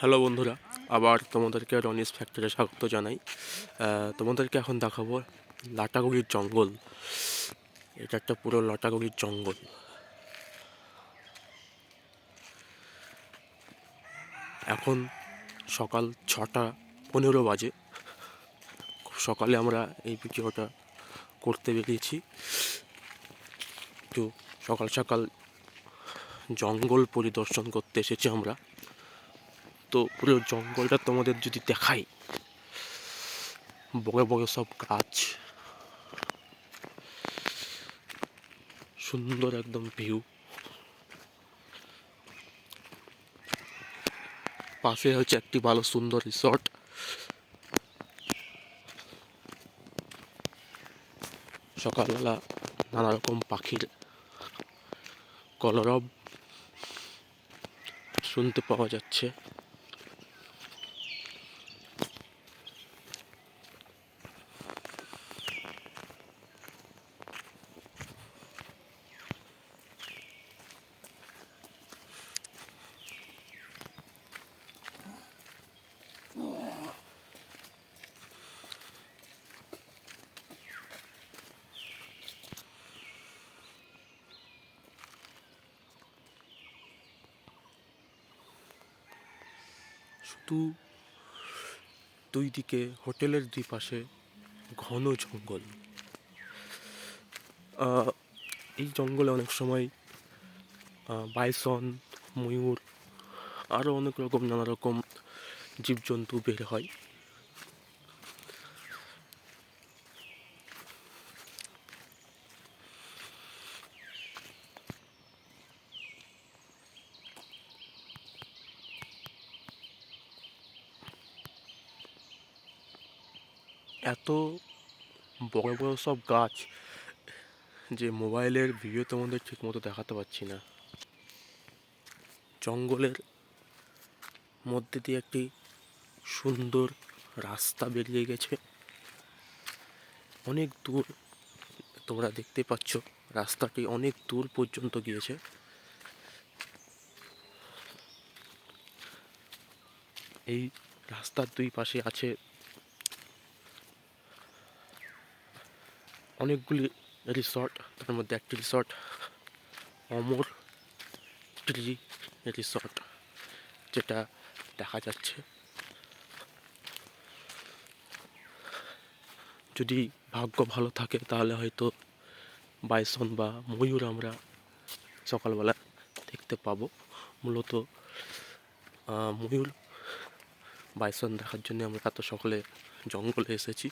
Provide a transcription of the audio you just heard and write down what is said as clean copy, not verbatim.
Hello বন্ধুরা, আবার তোমাদেরকে রনিস ফ্যাক্টরে স্বাগত জানাই। তোমাদেরকে এখন দেখাবো লাটাগুড়ির জঙ্গল। এটা একটা পুরো লাটাগুড়ির জঙ্গল। এখন সকাল 6:15 বাজে। খুব সকালে আমরা এই ভিডিওটা করতে বেরিয়েছি। তো সকাল সকাল জঙ্গল পরিদর্শন করতে এসেছি আমরা। তো পুরো জঙ্গলটা তোমাদের যদি দেখাই, বড় বড় সব গাছ, সুন্দর একদম ভিউ। পাশে হচ্ছে একটি ভালো সুন্দর রিসর্ট। সকালবেলা নানা রকম পাখির কলরব শুনতে পাওয়া যাচ্ছে। শুধু দুই দিকে হোটেলের দুই পাশে ঘন জঙ্গল। এই জঙ্গলে অনেক সময় বাইসন, ময়ূর, আরও অনেক রকম নানা রকম জীবজন্তু বের হয়। এত বড় বড় সব গাছ যে মোবাইলের ভিডিও তোমাদের ঠিক মতো দেখাতে পারছি না। জঙ্গলের মধ্যে দিয়ে একটি সুন্দর রাস্তা বেরিয়ে গেছে অনেক দূর। তোমরা দেখতে পাচ্ছ রাস্তাটি অনেক দূর পর্যন্ত গিয়েছে। এই রাস্তার দুই পাশে আছে অনেকগুলি রিসর্ট। তার মধ্যে একটি রিসর্ট অমর ট্রি রিসর্ট, যেটা দেখা যাচ্ছে। যদি ভাগ্য ভালো থাকে তাহলে হয়তো বাইসন বা ময়ূর আমরা সকালবেলা দেখতে পাবো। মূলত ময়ূর বাইসন দেখার জন্য আমরা এত সকালে জঙ্গলে এসেছি।